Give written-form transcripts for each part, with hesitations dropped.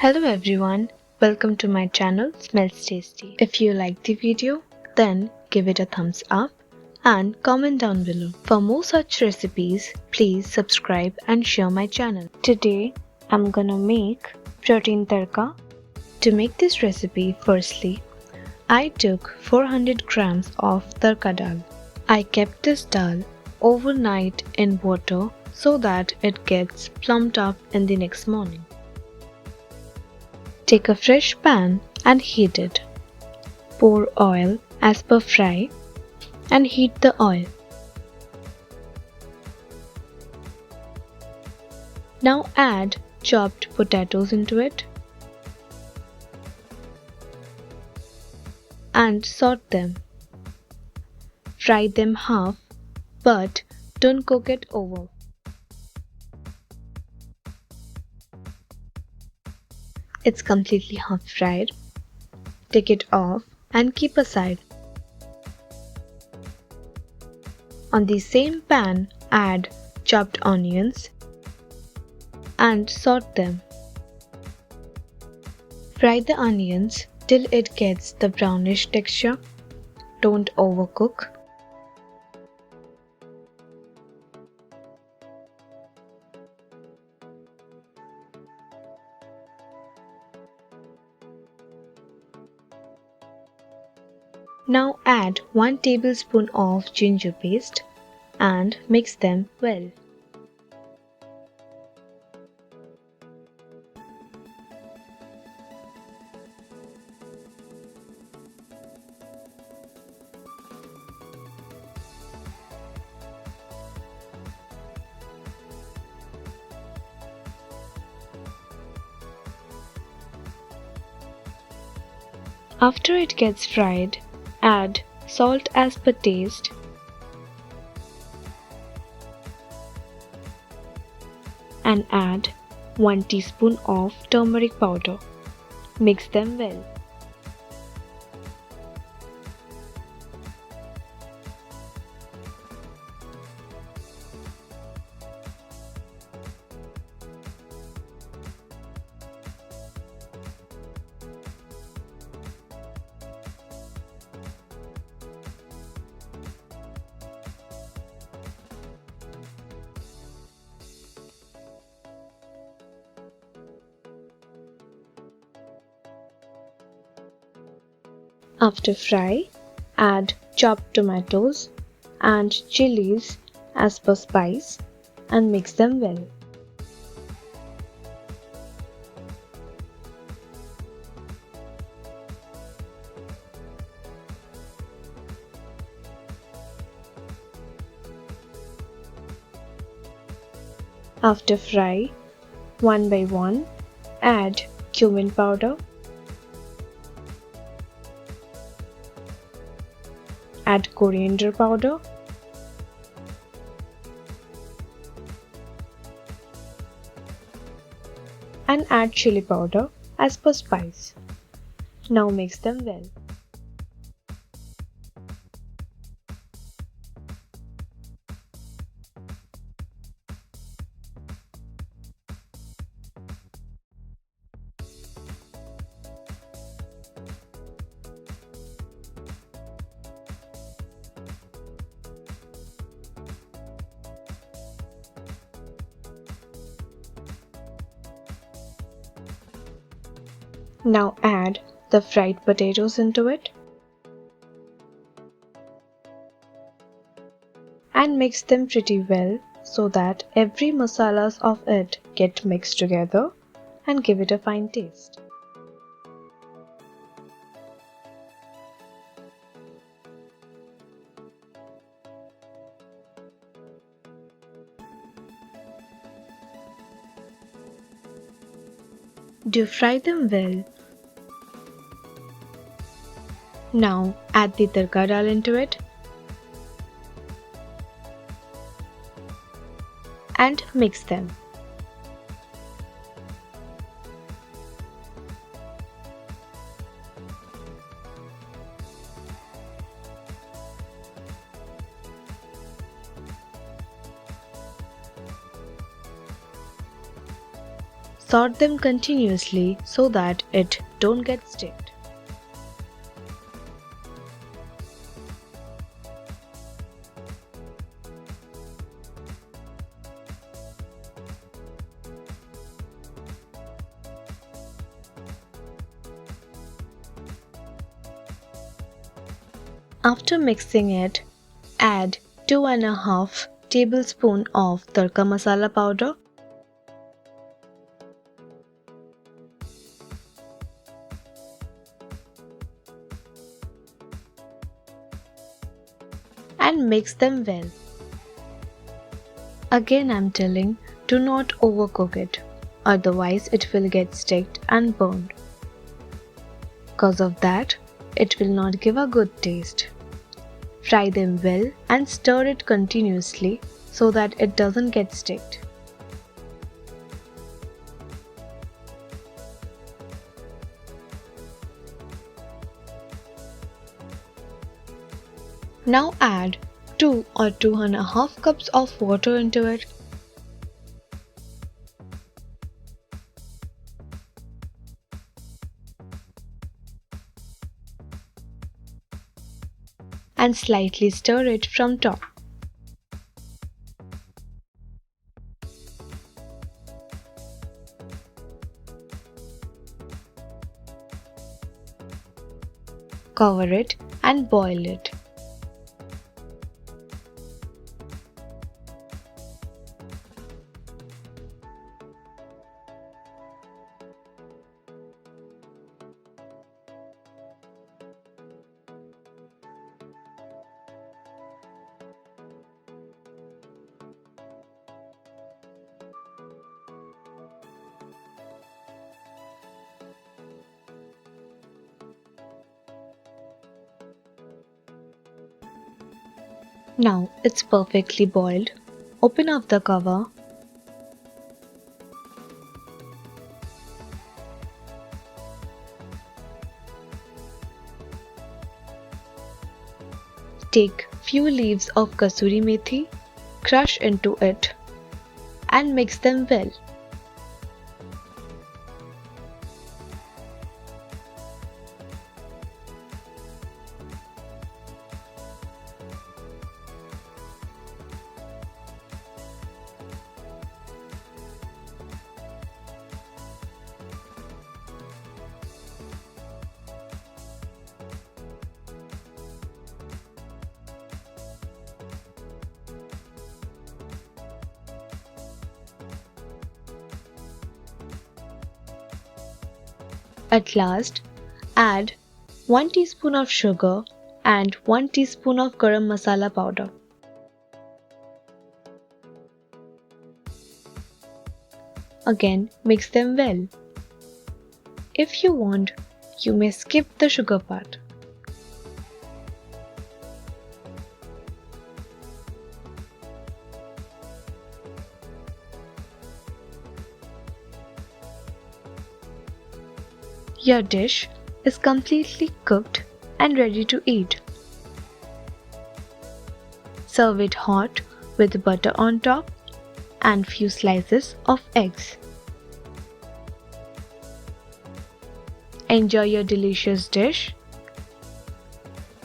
Hello everyone, welcome to my channel Smells Tasty. If you like the video, then give it a thumbs up and comment down below. For more such recipes, please subscribe and share my channel. Today, I'm gonna make protein tadka. To make this recipe, firstly, I took 400 grams of tadka dal. I kept this dal overnight in water so that it gets plumped up in the next morning. Take a fresh pan and heat it. Pour oil as per fry and heat the oil. Now add chopped potatoes into it and salt them. Fry them half, but don't cook it over. It's completely half fried. Take it off and keep aside. On the same pan, add chopped onions and saute them. Fry the onions till it gets the brownish texture. Don't overcook. Now add 1 tablespoon of ginger paste and mix them well. After it gets fried, add salt as per taste and add 1 teaspoon of turmeric powder. Mix them well. After fry, add chopped tomatoes and chilies as per spice and mix them well. After fry, one by one, add cumin powder, add coriander powder, and add chili powder as per spice. Now mix them well. Now add the fried potatoes into it and mix them pretty well so that every masalas of it get mixed together and give it a fine taste. Do fry them well. Now add the tadka dal into it and mix them. Sort them continuously so that it don't get sticked. After mixing it, add 2.5 tablespoons of tadka masala powder, and mix them well. Again I'm telling, do not overcook it, otherwise it will get sticked and burned. Because of that, it will not give a good taste. Fry them well and stir it continuously so that it doesn't get sticked. Now add 2 or 2.5 cups of water into it. And slightly stir it from top. Cover it and boil it. Now it's perfectly boiled. Open up the cover. Take few leaves of kasuri methi, crush into it and mix them well. At last, add 1 teaspoon of sugar and 1 teaspoon of garam masala powder. Again, mix them well. If you want, you may skip the sugar part. Your dish is completely cooked and ready to eat. Serve it hot with butter on top and few slices of eggs. Enjoy your delicious dish.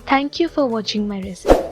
Thank you for watching my recipe.